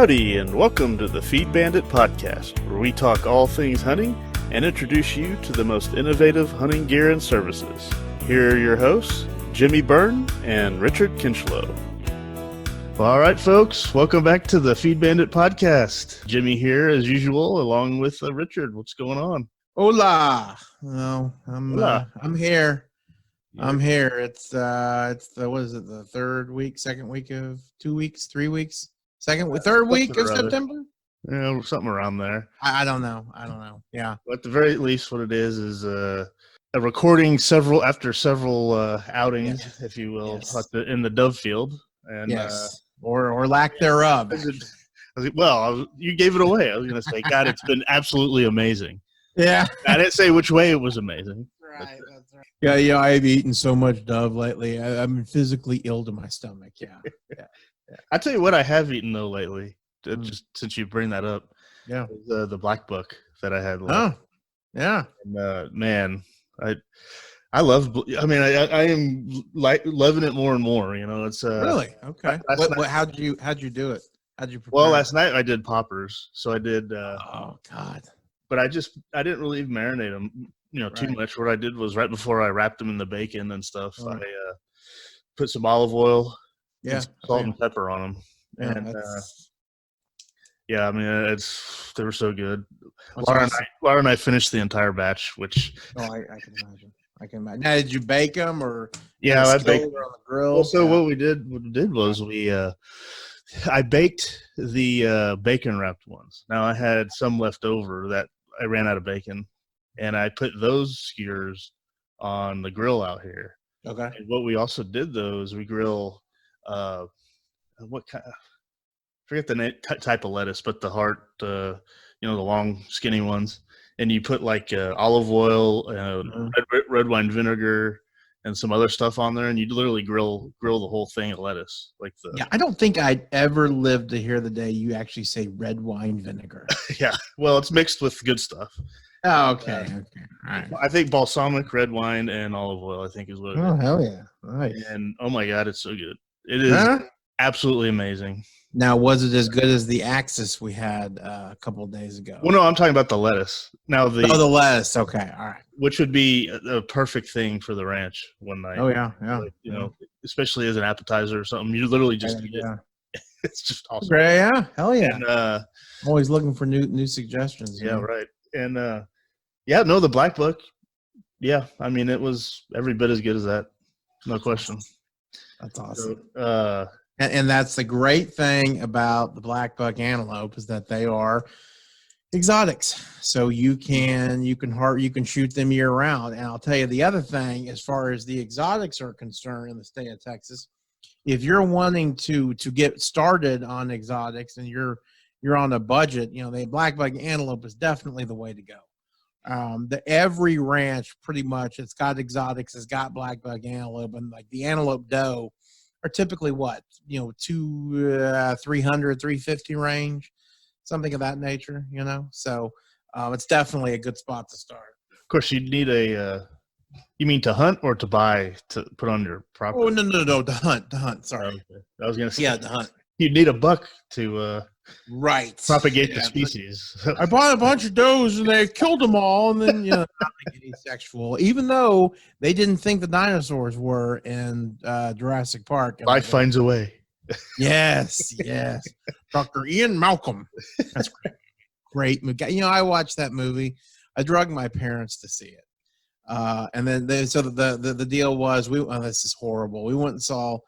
Howdy, and welcome to the Bandit Podcast, where we talk all things hunting and introduce you to the most innovative hunting gear and services. Here are your hosts, Jimmy Byrne and Richard Kinchlow. Well, all right, folks, welcome back to the Bandit Podcast. Jimmy here, as usual, along with Richard. What's going on? Hola. Well, I'm here. I'm here. It's what is it? The third week, second week of 2 weeks, 3 weeks, third week of September. Yeah, something around there. I don't know. Yeah. But at the very least, what it is a recording after several outings, yes. if you will, Yes. in the dove field, and yes, or lack thereof. You gave it away. I was going to say, God, it's been absolutely amazing. Yeah. I didn't say which way it was amazing. Right. That's right. Yeah. I've eaten so much dove lately. I'm physically ill to my stomach. Yeah. I tell you what, I have eaten though lately. Just since you bring that up, yeah, the black buck that I had. Oh, yeah. And, man, I love. I mean, I am loving it more and more. You know, it's really okay. How'd you do it? How'd you prepare? Well, last night I did poppers, so I did. Oh God. But I didn't really marinate them, too much. What I did was right before I wrapped them in the bacon and stuff, I put some olive oil, salt and pepper on them, and I mean they were so good. Laura and I finished the entire batch, which I can imagine. Now, did you bake them or? Yeah, I baked on the grill. Well, so what we did was I baked the bacon wrapped ones. Now I had some left over that I ran out of bacon, and I put those skewers on the grill out here. Okay. And what we also did though is we grill what kind? Forget the type of lettuce, but the heart, the long skinny ones, and you put like olive oil, red wine vinegar, and some other stuff on there, and you literally grill the whole thing of lettuce. I don't think I'd ever live to hear the day you actually say red wine vinegar. Yeah, well, it's mixed with good stuff. Oh, okay. All right. I think balsamic, red wine, and olive oil, I think is what it is. Oh, hell yeah. Nice. And oh my God, it's so good. It is absolutely amazing. Now, was it as good as the Axis we had a couple of days ago? Well, no, I'm talking about the lettuce. Now the lettuce. Okay, all right. Which would be a perfect thing for the ranch one night. Oh yeah. Especially as an appetizer or something. You literally just eat it. It's just awesome. Great, yeah, hell yeah. And, I'm always looking for new suggestions. Yeah, right. And the black buck. Yeah, I mean it was every bit as good as that. No question. That's awesome. So, and that's the great thing about the black buck antelope is that they are exotics. So you can shoot them year round. And I'll tell you the other thing, as far as the exotics are concerned in the state of Texas, if you're wanting to get started on exotics and you're on a budget, the black buck antelope is definitely the way to go. Every ranch pretty much, it's got exotics, it's got black buck antelope, and like the antelope doe are typically 300, 350 range, something of that nature, So it's definitely a good spot to start. Of course, you'd need you mean to hunt or to buy to put on your property? Oh, no, to hunt. Sorry. Okay. I was going to say. Yeah, to hunt. You'd need a buck to propagate the species. I bought a bunch of does and they killed them all, and then not getting sexual, even though they didn't think the dinosaurs were in Jurassic Park. Life finds a way. Yes. Dr. Ian Malcolm. That's great. I watched that movie. I drugged my parents to see it, and then so the deal was this is horrible. We went and saw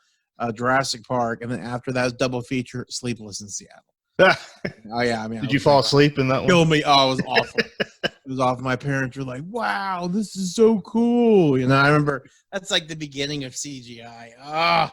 Jurassic Park, and then after that was double feature Sleepless in Seattle. Oh yeah, I mean, did you fall asleep in that one? Kill me! Oh, it was awful. It was awful. My parents were like, "Wow, this is so cool." I remember that's like the beginning of CGI. Yeah,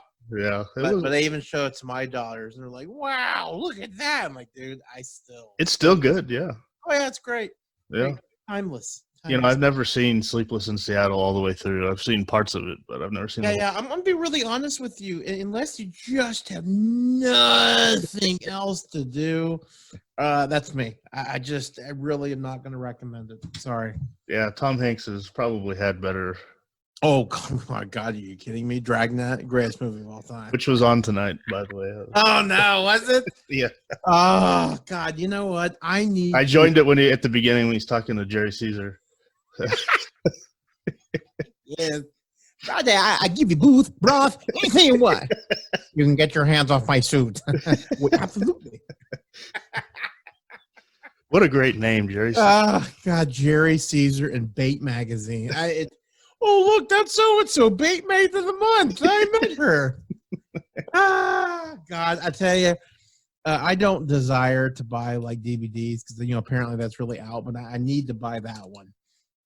but they even show it to my daughters, and they're like, "Wow, look at that!" I'm like, "Dude, it's still good." Yeah. Oh yeah, it's great. Yeah, great. Timeless. I've never seen Sleepless in Seattle all the way through. I've seen parts of it, but I've never seen. Yeah. I'm gonna be really honest with you. Unless you just have nothing else to do, that's me. I really am not gonna recommend it. Sorry. Yeah, Tom Hanks has probably had better Oh, my God, are you kidding me? Dragnet, greatest movie of all time. Which was on tonight, by the way. Oh, no, was it? Yeah. Oh, God, you know what? I joined it at the beginning when he's talking to Jerry Caesar. Yeah. Brother, I give you booth, broth, anything you want. You can get your hands off my suit. Absolutely. What a great name, Jerry Caesar. Oh, God, Jerry Caesar and Bait Magazine. Oh, look, that's so-and-so, Bait Mate of the Month. I met her. God, I tell you, I don't desire to buy like DVDs because, apparently that's really out, but I need to buy that one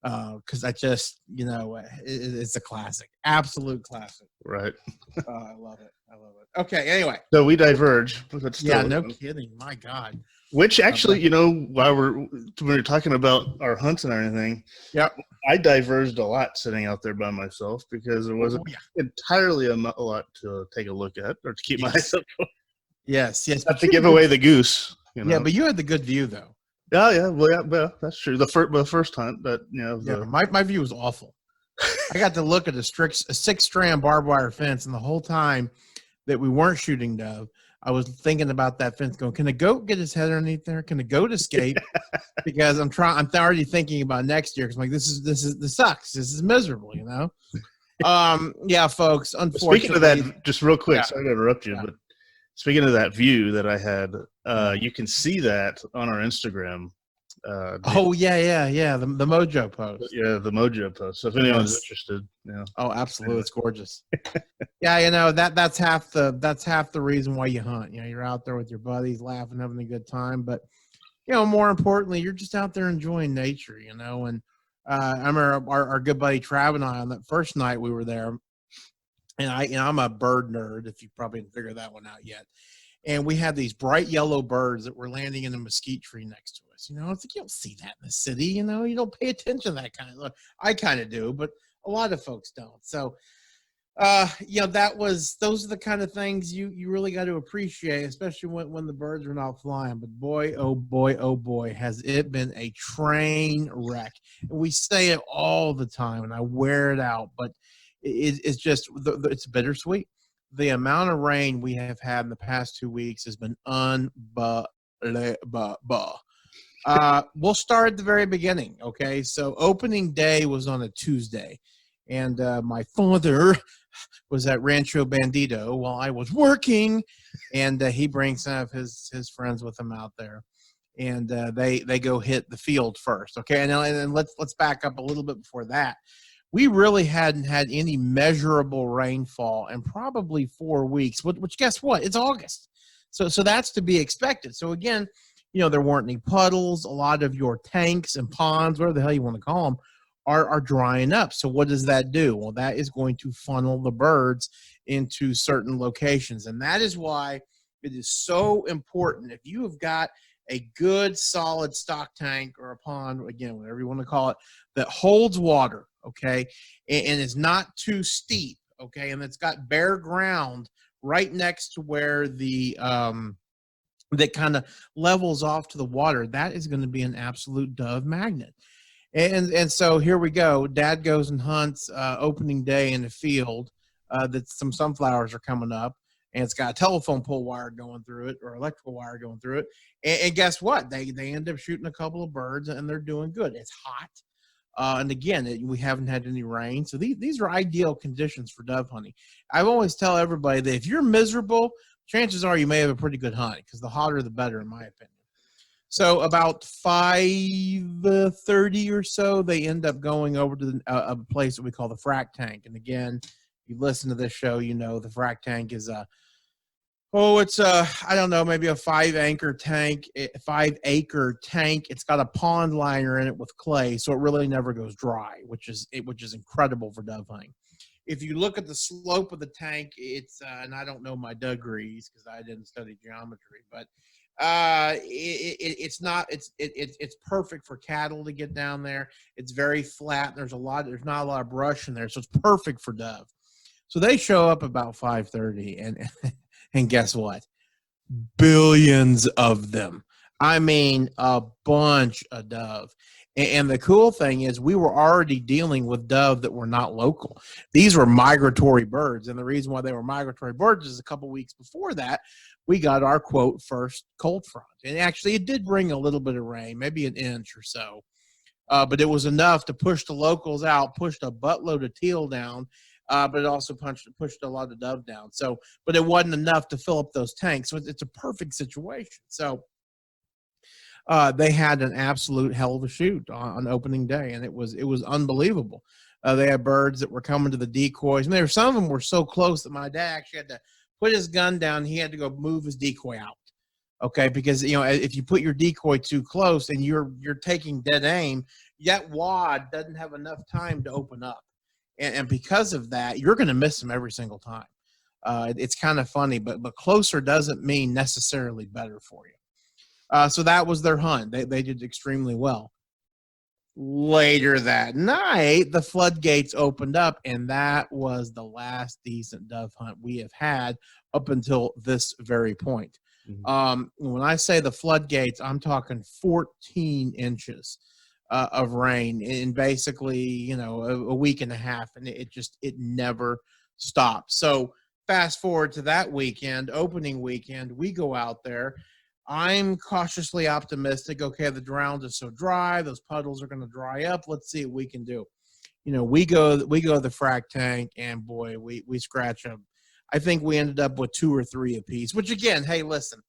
because I just, it's a classic, absolute classic. Right. I love it. Okay, anyway. So we diverge. Yeah, no kidding. My God. Which actually, while we're talking about our hunts and everything, yep, I diverged a lot sitting out there by myself because there wasn't entirely a lot to take a look at or to keep my eyes up for. Yes. Not to give away the goose. Yeah, but you had the good view though. Oh yeah, well, that's true. The first hunt, but my view was awful. I got to look at a 6-strand barbed wire fence, and the whole time that we weren't shooting dove, I was thinking about that fence going, can a goat get his head underneath there? Can a goat escape? Because I'm already thinking about next year. Cause I'm like, this sucks. This is miserable, Yeah, folks, unfortunately. Speaking of that, just real quick, sorry to interrupt you, but speaking of that view that I had, you can see that on our Instagram. The Mojo post. Yeah, the Mojo post. So if anyone's interested, Oh, absolutely, it's gorgeous. Yeah, that's half the reason why you hunt. You're out there with your buddies, laughing, having a good time. But more importantly, you're just out there enjoying nature. And I remember our good buddy Trav and I on that first night we were there. And I'm a bird nerd. If you probably didn't figure that one out yet. And we had these bright yellow birds that were landing in a mesquite tree next to us. It's like you don't see that in the city. You don't pay attention to that kind of. I kind of do, but a lot of folks don't. So, those are the kind of things you really got to appreciate, especially when the birds are not flying. But boy, oh boy, has it been a train wreck. And we say it all the time, and I wear it out, but it's just it's bittersweet. The amount of rain we have had in the past 2 weeks has been unbelievable. We'll start at the very beginning, okay? So opening day was on a Tuesday, and my father was at Rancho Bandito while I was working, and he brings some of his friends with him out there, and they go hit the field first, okay? And let's back up a little bit before that. We really hadn't had any measurable rainfall in probably 4 weeks, which guess what? It's August. So that's to be expected. So again, there weren't any puddles. A lot of your tanks and ponds, whatever the hell you want to call them, are drying up. So what does that do? Well, that is going to funnel the birds into certain locations. And that is why it is so important. If you have got a good, solid stock tank or a pond, again, whatever you want to call it, that holds water, okay, and is not too steep, okay, and it's got bare ground right next to where the that kind of levels off to the water, that is going to be an absolute dove magnet. And so here we go. Dad goes and hunts opening day in the field that some sunflowers are coming up, and it's got a telephone pole wire going through it or electrical wire going through it. And guess what? They end up shooting a couple of birds, and they're doing good. It's hot. And again, we haven't had any rain. So these are ideal conditions for dove hunting. I always tell everybody that if you're miserable, chances are you may have a pretty good hunt because the hotter the better, in my opinion. So about 5:30 or so, they end up going over to a place that we call the frac tank. And again, if you listen to this show, the frac tank is it's I don't know, maybe a 5-acre tank. It's got a pond liner in it with clay, so it really never goes dry, which is incredible for dove hunting. If you look at the slope of the tank, it's and I don't know my degrees because I didn't study geometry, but it's perfect for cattle to get down there. It's very flat. There's not a lot of brush in there, so it's perfect for dove. So they show up about 5:30, and guess what? Billions of them. I mean, a bunch of dove. And the cool thing is we were already dealing with dove that were not local. These were migratory birds. And the reason why they were migratory birds is a couple weeks before that, we got our, quote, first cold front. And actually, it did bring a little bit of rain, maybe an inch or so. But it was enough to push the locals out, pushed a buttload of teal down, but it also pushed a lot of dove down. So, but it wasn't enough to fill up those tanks. So it's a perfect situation. So they had an absolute hell of a shoot on opening day, and it was unbelievable. They had birds that were coming to the decoys, and some of them were so close that my dad actually had to put his gun down. He had to go move his decoy out. Okay, because if you put your decoy too close and you're taking dead aim, that wad doesn't have enough time to open up, and because of that, you're going to miss them every single time. It's kind of funny, but closer doesn't mean necessarily better for you. So that was their hunt. They did extremely well. Later that night, the floodgates opened up, and that was the last decent dove hunt we have had up until this very point. Mm-hmm. When I say the floodgates, I'm talking 14 inches of rain in basically, a week and a half, and it never stopped. So fast forward to that weekend, opening weekend, we go out there. I'm cautiously optimistic. Okay, the ground is so dry; those puddles are going to dry up. Let's see what we can do. We go to the frac tank, and boy, we scratch them. I think we ended up with 2 or 3 apiece. Which again, hey, listen,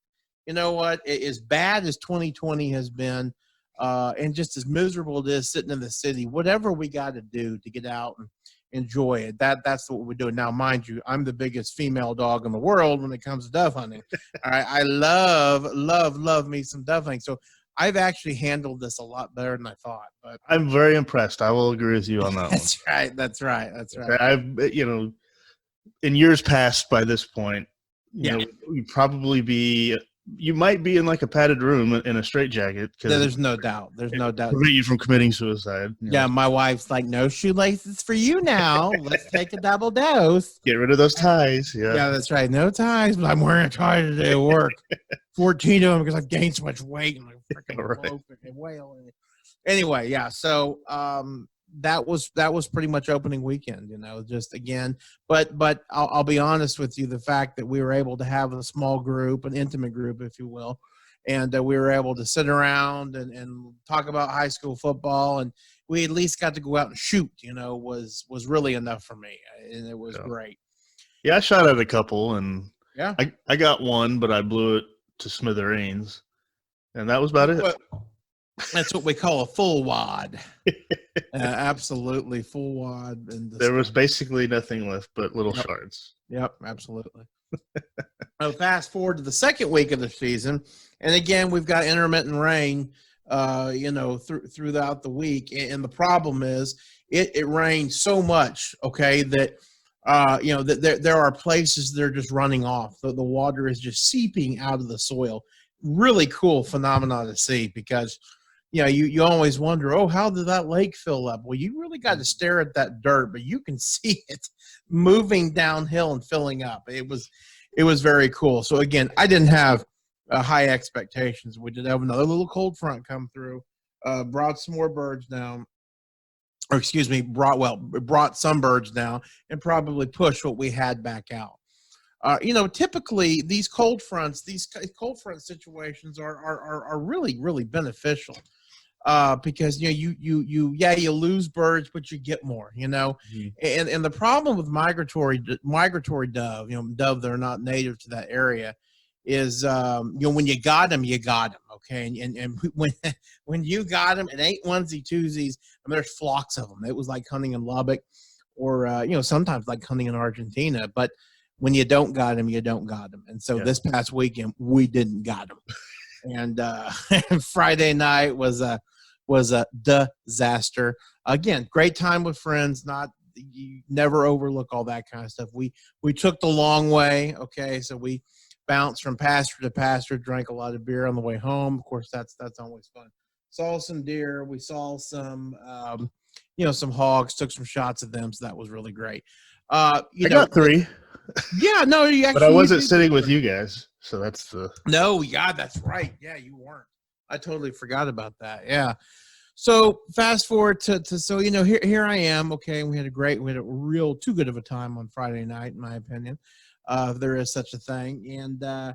you know what? As bad as 2020 has been, and just as miserable it is sitting in the city, whatever we got to do to get out and enjoy it, that's what we're doing. Now, mind you, I'm the biggest female dog in the world when it comes to dove hunting. All right, I love me some dove hunting. So I've actually handled this a lot better than I thought. But I'm very impressed. I will agree with you on that one. That's right. I've in years past, by this point, you might be in like a padded room in a straitjacket. There's no doubt. Prevent you from committing suicide. Yeah, my wife's like, no shoelaces for you now. Let's take a double dose. Get rid of those ties. Yeah, that's right. No ties, but I'm wearing a tie today at work. 14 of them because I've gained so much weight and I'm freaking whale. Anyway, yeah. So that was pretty much opening weekend. Just again, but I'll be honest with you, the fact that we were able to have a small group, an intimate group, if you will, and we were able to sit around and talk about high school football, and we at least got to go out and shoot, was really enough for me, and it was great. Yeah, I shot at a couple, and yeah, I got one, but I blew it to smithereens, and that was about it. That's what we call a full wad. Absolutely full wad. There was basically nothing left but little shards. Yep, absolutely. Now, fast forward to the second week of the season, and again, we've got intermittent rain, throughout the week. And the problem is it rained so much, okay, that that there are places that are just running off. The water is just seeping out of the soil. Really cool phenomenon to see, because you always wonder, how did that lake fill up? Well, you really got to stare at that dirt, but you can see it moving downhill and filling up. It was very cool. So again, I didn't have high expectations. We did have another little cold front come through, brought some more birds down, or excuse me, brought some birds down and probably pushed what we had back out. Typically these cold front situations are really, really beneficial, because you lose birds, but you get more, mm-hmm. and the problem with migratory dove, dove that are not native to that area, is when you got them, okay, and when you got them, it ain't onesie twosies. I mean, there's flocks of them. It was like hunting in Lubbock, or sometimes like hunting in Argentina, but when you don't got them, you don't got them. And so this past weekend, we didn't got them. And Friday night was a disaster. Again, great time with friends. You never overlook all that kind of stuff. We took the long way. Okay, so we bounced from pasture to pasture, drank a lot of beer on the way home. Of course, that's always fun. Saw some deer. We saw some some hogs. Took some shots of them. So that was really great. I got 3. Yeah, no, you actually. But I wasn't sitting with you guys, so that's the. No, yeah, that's right. Yeah, you weren't. I totally forgot about that. Yeah. So fast forward to so here I am. Okay, we had a real too good of a time on Friday night, in my opinion. If there is such a thing, and I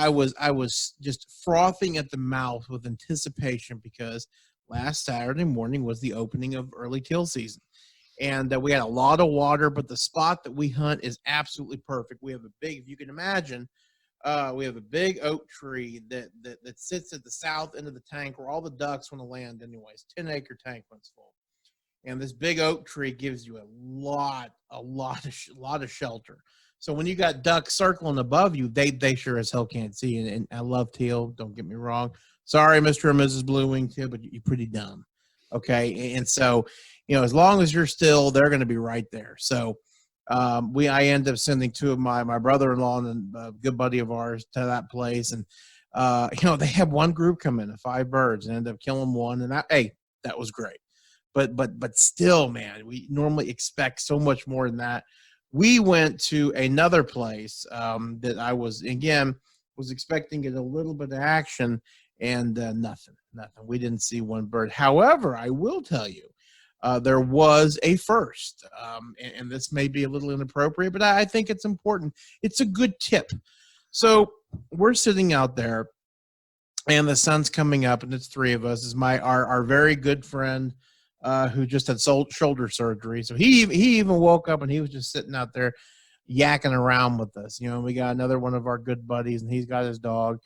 was just frothing at the mouth with anticipation because last Saturday morning was the opening of early teal season, and we had a lot of water. But the spot that we hunt is absolutely perfect. We have if you can imagine. We have a big oak tree that sits at the south end of the tank where all the ducks want to land anyways, 10-acre tank when it's full. And this big oak tree gives you a lot of shelter. So when you got ducks circling above you, they sure as hell can't see. And I love teal, don't get me wrong. Sorry, Mr. and Mrs. Blue-winged teal, but you're pretty dumb. Okay. And so, as long as you're still, they're going to be right there. So, I ended up sending two of my brother-in-law and a good buddy of ours to that place, and they had one group come in of 5 birds and ended up killing one, and that was great. But still, man, we normally expect so much more than that. We went to another place that I was expecting to get a little bit of action, and nothing. We didn't see one bird. However, I will tell you. There was a first, and this may be a little inappropriate, but I think it's important. It's a good tip. So we're sitting out there, and the sun's coming up, and it's 3 of us. Is our very good friend who just had shoulder surgery. So he even woke up, and he was just sitting out there yakking around with us. We got another one of our good buddies, and he's got his dog.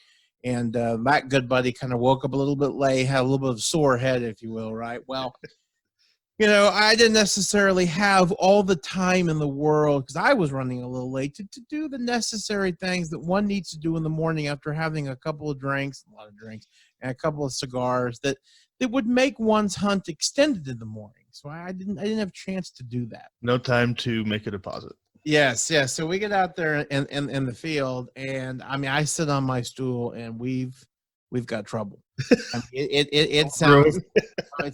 And that good buddy kind of woke up a little bit late, had a little bit of sore head, if you will, right? Well, I didn't necessarily have all the time in the world because I was running a little late to do the necessary things that one needs to do in the morning after having a couple of drinks, a lot of drinks, and a couple of cigars that would make one's hunt extended in the morning. So I didn't have a chance to do that. No time to make a deposit. Yes. So we get out there in the field, and I sit on my stool, and we've got trouble. It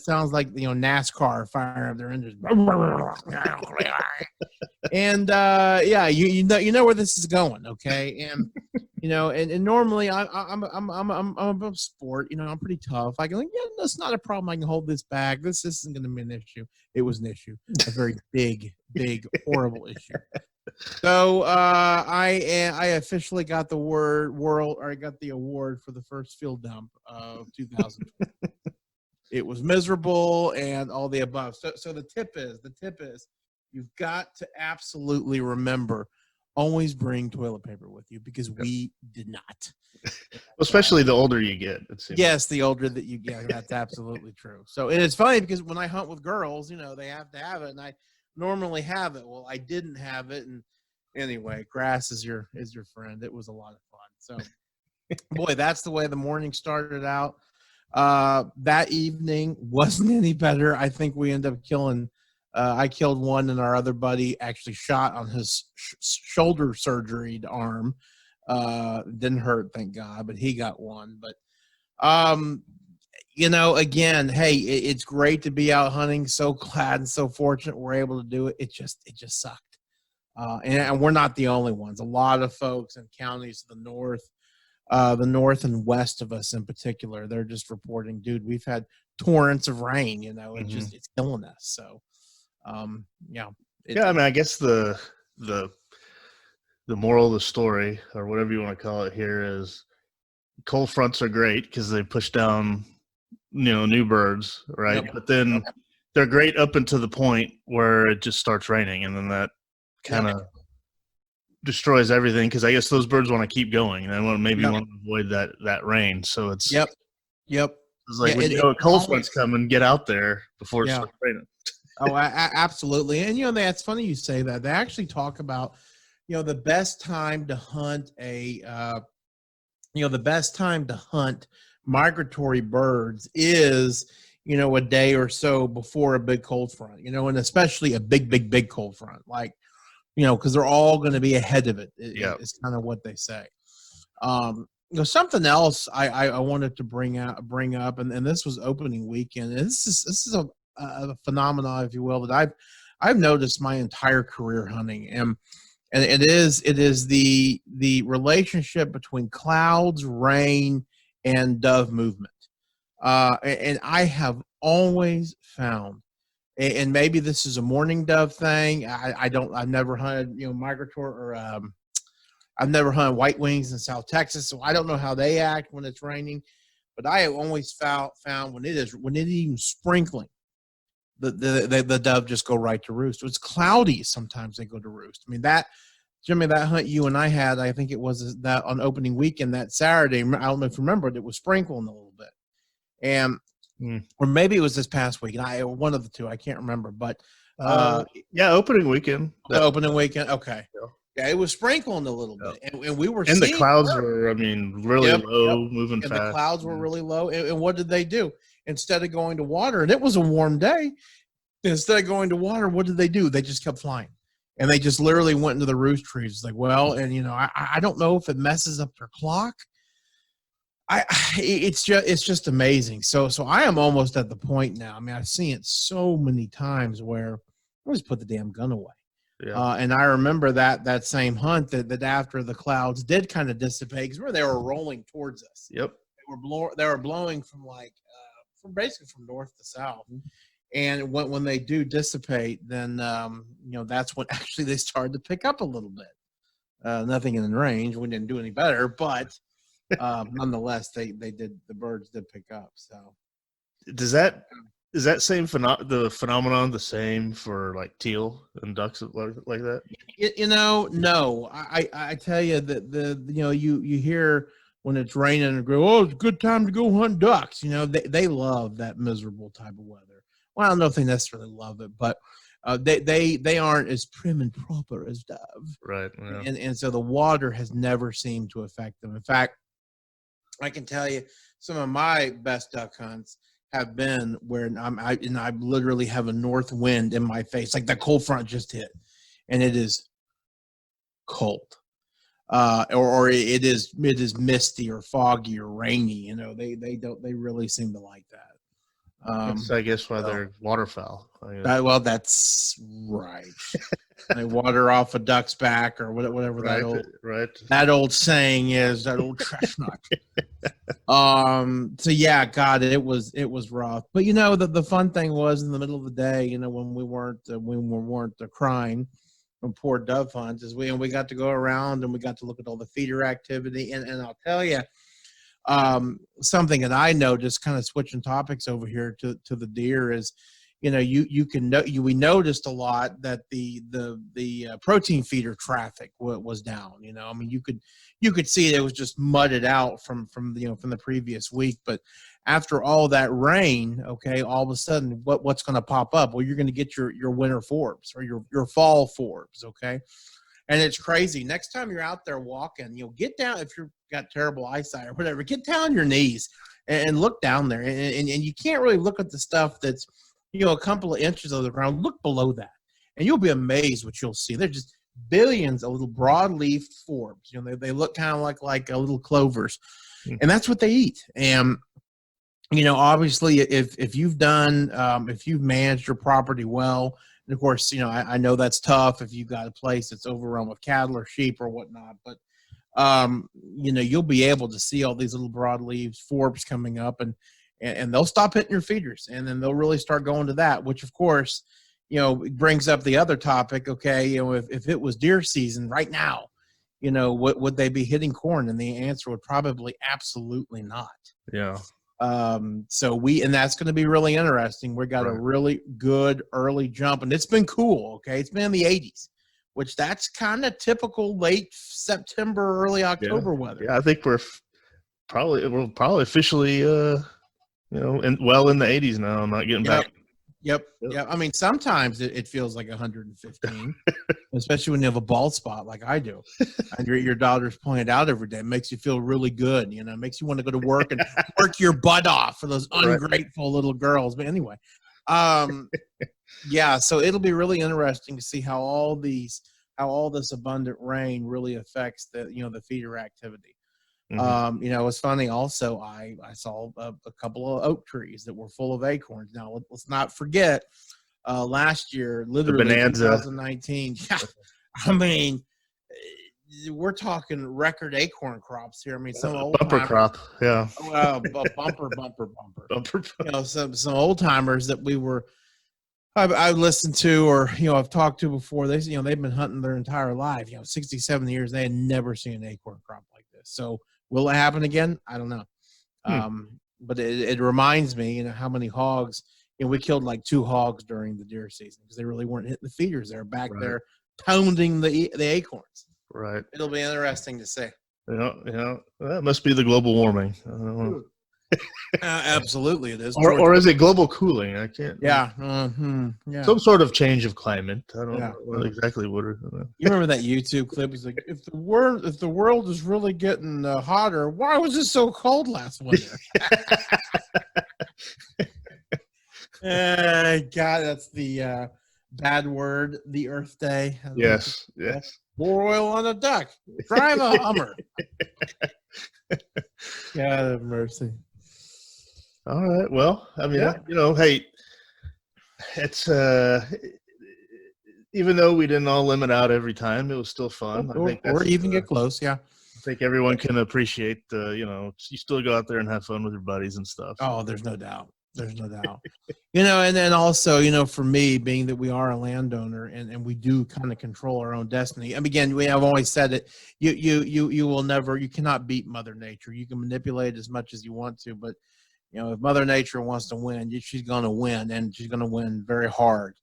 sounds like NASCAR firing up their engines, and you know where this is going, okay? And and normally I'm a sport, I'm pretty tough. I can that's not a problem. I can hold this back. This isn't going to be an issue. It was an issue, a very big, horrible issue. So I officially got the award for the first field dump of 2020. It was miserable and all the above. So the tip is you've got to absolutely remember, always bring toilet paper with you because we did not. Especially the older you get. Yes, the older that you get. That's absolutely true. So and it's funny because when I hunt with girls, they have to have it, and I normally have it. Well, I didn't have it, and anyway, grass is your friend. It was a lot of fun. So, boy, that's the way the morning started out. That evening wasn't any better. I think we ended up killing. I killed one, and our other buddy actually shot on his shoulder surgery arm. Didn't hurt, thank God, but he got one. But again, hey, it's great to be out hunting. So glad and so fortunate we're able to do it. It just sucked. And we're not the only ones. A lot of folks in counties to the north and west of us in particular, they're just reporting, dude, we've had torrents of rain, it's killing us. So, I guess the moral of the story, or whatever you want to call it here, is cold fronts are great because they push down new birds, right? Yep. But then they're great up until the point where it just starts raining, and then that kind of destroys everything because I guess those birds want to keep going and they want to avoid that rain. So it's it's like when a cold front's coming, get out there before it starts raining. Absolutely. And that's funny you say that. They actually talk about the best time to hunt migratory birds is a day or so before a big cold front, and especially a big cold front, like because they're all going to be ahead of it. It's kind of what they say. Something else I wanted to bring up, and this was opening weekend. And this is a phenomenon, if you will, that I've noticed my entire career hunting, and it is the relationship between clouds, rain, and dove movement. And I have always found, and maybe this is a mourning dove thing. I've never hunted, migratory or I've never hunted white wings in South Texas, so I don't know how they act when it's raining. But I have always found when it is even sprinkling, the dove just go right to roost. When it's cloudy, sometimes they go to roost. I mean, Jimmy, that hunt you and I had, I think it was that on opening weekend, that Saturday. I don't know if you remember it. It was sprinkling a little bit, and or maybe it was this past week. And one of the two, I can't remember. But opening weekend. Opening weekend. Okay. Yeah, it was sprinkling a little bit, and we were. And the clouds were, really low, moving fast. The clouds were really low. And what did they do? Instead of going to water, and it was a warm day, instead of going to water, what did they do? They just kept flying. And they just literally went into the roost trees. It's like, well, and I don't know if it messes up their clock. It's just amazing. So I am almost at the point now. I mean, I've seen it so many times where I just put the damn gun away. Yeah. And I remember that same hunt that after the clouds did kind of dissipate, because they were rolling towards us. Yep. They were blowing from basically from north to south. And when they do dissipate, then that's when actually they started to pick up a little bit. Nothing in the range. We didn't do any better, but nonetheless, the birds did pick up. So, is that same the phenomenon the same for like teal and ducks like that? No. I tell you that you hear when it's raining and go, oh, it's a good time to go hunt ducks. They love that miserable type of weather. Well, I don't know if they necessarily love it, but they aren't as prim and proper as dove. Right. Yeah. And so the water has never seemed to affect them. In fact, I can tell you some of my best duck hunts have been where I literally have a north wind in my face, like the cold front just hit, and it is cold. Or it is misty or foggy or rainy. They really seem to like that. I guess why they're waterfowl. Well, that's right. They water off a duck's back or whatever that old saying is. That old chestnut. So yeah, God, it was rough. But the fun thing was in the middle of the day, when we weren't crying from poor dove hunts, is we got to go around and we got to look at all the feeder activity. And I'll tell you, something that I noticed, kind of switching topics over here to the deer, is we noticed a lot that the protein feeder traffic was down. You could see it was just mudded out from the previous week. But after all that rain, okay, all of a sudden what's going to pop up? Well, you're going to get your winter forbs or your fall forbs, okay. And it's crazy. Next time you're out there walking, get down, if you've got terrible eyesight or whatever, get down on your knees and look down there. And you can't really look at the stuff that's, a couple of inches of the ground. Look below that, and you'll be amazed what you'll see. There's just billions of little broadleaf forbs. They look kind of like little clovers, and that's what they eat. And obviously, if you've managed your property well. And of course, I know that's tough if you've got a place that's overrun with cattle or sheep or whatnot, but you'll be able to see all these little broadleaves, forbs coming up, and they'll stop hitting your feeders, and then they'll really start going to that, which of course, brings up the other topic. Okay, if it was deer season right now, would they be hitting corn? And the answer would probably absolutely not. Yeah. And that's going to be really interesting. We got a really good early jump, and it's been cool. Okay. It's been in the 80s, which that's kind of typical late September, early October weather. Yeah. I think we're probably officially, in the 80s now. I'm not getting back. Yep. I mean, sometimes it feels like 115, especially when you have a bald spot like I do. And your daughter's pointed out every day. It makes you feel really good. It makes you want to go to work and work your butt off for those ungrateful little girls. But anyway, so it'll be really interesting to see how all this abundant rain really affects the feeder activity. Mm-hmm. It's funny also, I saw a couple of oak trees that were full of acorns. Now let's not forget last year, literally 2019. I mean, we're talking record acorn crops here. I mean, some old bumper crop. Yeah. Bumper. Bumper. Some old timers that I listened to, or I've talked to before. They've been hunting their entire life. 60, 70 years. They had never seen an acorn crop like this. So will it happen again? I don't know. But it reminds me, how many hogs. We killed like 2 hogs during the deer season because they really weren't hitting the feeders. They were back there pounding the acorns. Right. It'll be interesting to see. That must be the global warming. I don't know. Absolutely, it is. Or is it global cooling? I can't. Yeah. Yeah. Some sort of change of climate. I don't know exactly what. You remember that YouTube clip? He's like, if the world is really getting hotter, why was it so cold last winter? God, that's the bad word. The Earth Day. Yes. More oil on a duck. Drive a Hummer. God have mercy. All right. Well, I mean, hey, it's even though we didn't all limit out every time, it was still fun. Or even get close. Yeah. I think everyone can appreciate you still go out there and have fun with your buddies and stuff. Oh, there's no doubt. And then also, for me, being that we are a landowner and we do kind of control our own destiny. And again, I've always said it, you cannot beat Mother Nature. You can manipulate it as much as you want to, but if Mother Nature wants to win, she's going to win, and she's going to win very hard.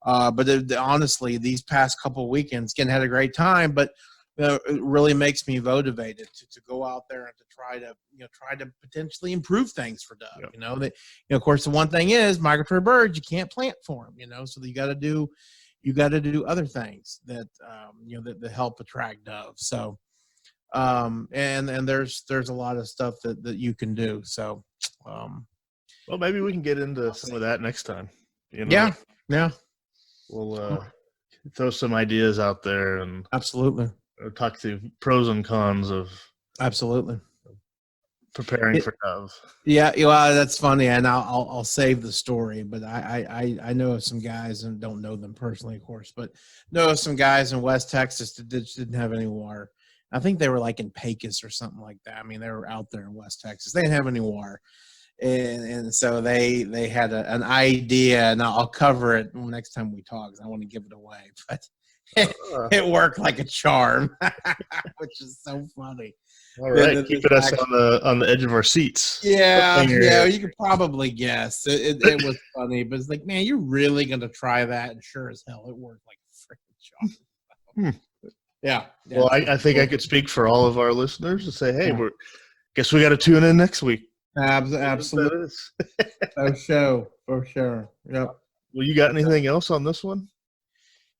But honestly, these past couple of weekends, again, had a great time, but it really makes me motivated to go out there and to try to potentially improve things for dove. Yep. Of course, the one thing is migratory birds, you can't plant for them. So you got to do other things that that help attract doves. So and there's a lot of stuff that you can do. So well, maybe we can get into some of that next time. Yeah. We'll throw some ideas out there and absolutely talk to pros and cons of preparing for dove. Yeah, well, that's funny, and I'll save the story. But I know of some guys, and don't know them personally, of course, but know of some guys in West Texas that didn't have any water. I think they were like in Pecos or something like that. I mean, they were out there in West Texas. They didn't have any water, and so they had an idea, and I'll cover it next time we talk, because I want to give it away, but. It worked like a charm, which is so funny. All right, keeping us on the edge of our seats. Yeah, you could probably guess. It was funny, but it's like, man, you're really gonna try that? And sure as hell, it worked like a freaking charm. Yeah. Well, I think I could speak for all of our listeners and say, hey, guess we got to tune in next week. Absolutely. For sure. Yep. Well, you got anything else on this one?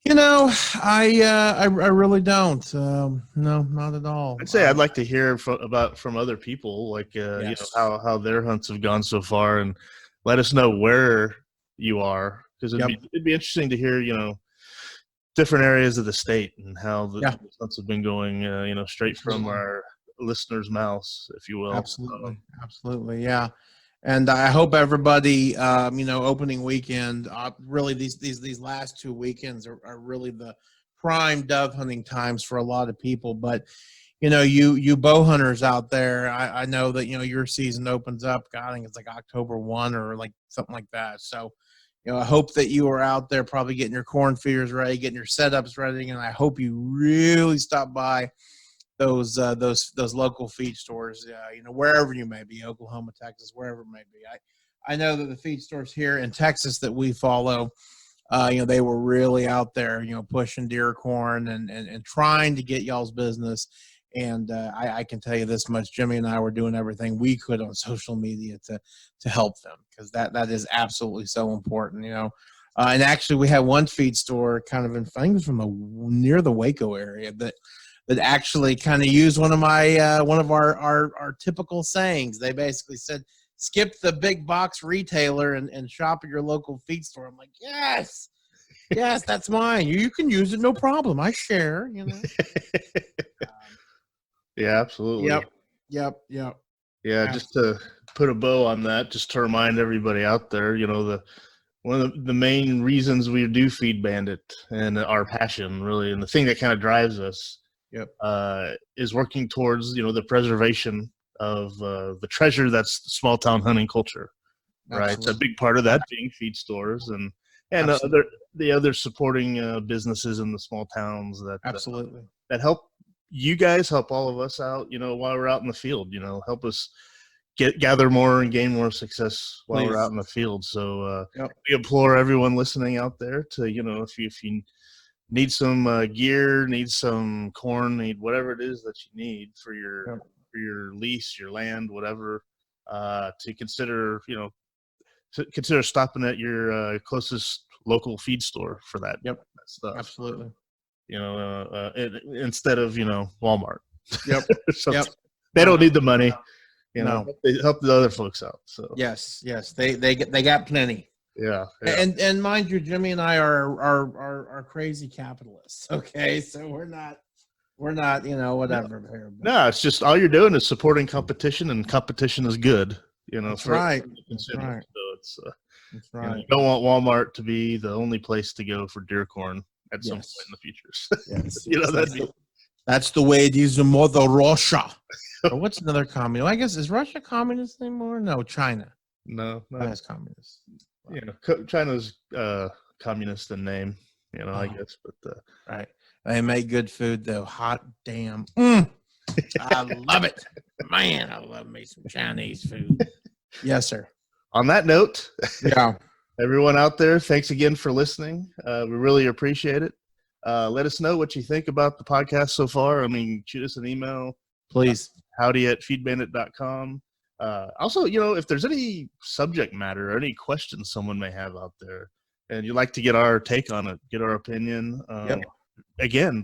I really don't. No, not at all. I'd say I'd like to hear from other people, like how their hunts have gone so far, and let us know where you are, because it'd be interesting to hear different areas of the state and how the hunts have been going. Straight from our listeners' mouths, if you will. Absolutely, yeah. And I hope everybody, opening weekend, really these last 2 weekends are really the prime dove hunting times for a lot of people. But, you bow hunters out there, I know that, your season opens up, I think it's like October 1 or like something like that. So, I hope that you are out there probably getting your corn feeders ready, getting your setups ready. And I hope you really stop by those local feed stores, wherever you may be, Oklahoma, Texas, wherever it may be. I know that the feed stores here in Texas that we follow, they were really out there, pushing deer corn and trying to get y'all's business. And I can tell you this much, Jimmy and I were doing everything we could on social media to help them, because that is absolutely so important, and actually we had one feed store kind of I think it was from near the Waco area that actually kind of used one of our typical sayings. They basically said, skip the big box retailer and shop at your local feed store. I'm like, yes, that's mine. You can use it, no problem. I share, Yeah, absolutely. Yep. Yeah, just to put a bow on that, just to remind everybody out there, one of the main reasons we do Feed Bandit and our passion, really, and the thing that kind of drives us is working towards, the preservation of the treasure that's the small town hunting culture. Right. It's a big part of that being feed stores and the other supporting businesses in the small towns that that help you guys, help all of us out, while we're out in the field, help us gather more and gain more success while we're out in the field. So we implore everyone listening out there to, if you need some gear, need some corn, need whatever it is that you need for your lease, your land, whatever, to consider, consider stopping at your closest local feed store for that stuff. Absolutely. Instead of, Walmart. They don't need the money. They help the other folks out. So yes, they got plenty. Yeah. And mind you, Jimmy and I are crazy capitalists. Okay, so we're not whatever. No, it's just all you're doing is supporting competition, and competition is good. That's for right. consumers. So it's that's right. You don't want Walmart to be the only place to go for deer corn at some point in the future. That's the way it is in Mother Russia. Or what's another communist? I guess, is Russia communist anymore? No, China. No, China's communist. China's communist in name, I guess, but right. They make good food though. Hot damn. I love it. Man, I love me some Chinese food. Yes, sir. On that note, everyone out there, thanks again for listening. We really appreciate it. Let us know what you think about the podcast so far. I mean, shoot us an email. Please. howdy@feedbandit.com. Also, if there's any subject matter or any questions someone may have out there and you'd like to get our take on it, get our opinion, again,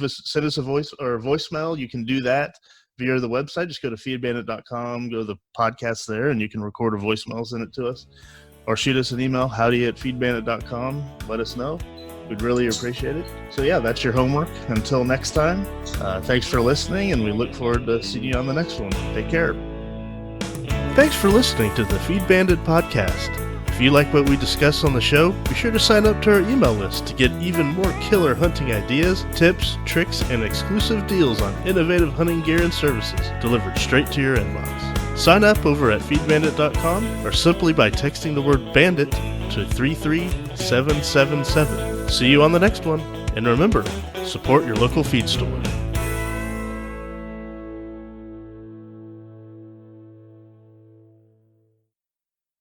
send us a voicemail. You can do that via the website. Just go to feedbandit.com, go to the podcast there, and you can record a voicemail, send it to us, or shoot us an email, howdy@feedbandit.com. Let us know. We'd really appreciate it. So that's your homework. Until next time, thanks for listening, and we look forward to seeing you on the next one. Take care. Thanks for listening to the Feed Bandit Podcast. If you like what we discuss on the show, be sure to sign up to our email list to get even more killer hunting ideas, tips, tricks, and exclusive deals on innovative hunting gear and services delivered straight to your inbox. Sign up over at feedbandit.com or simply by texting the word bandit to 33777. See you on the next one. And remember, support your local feed store.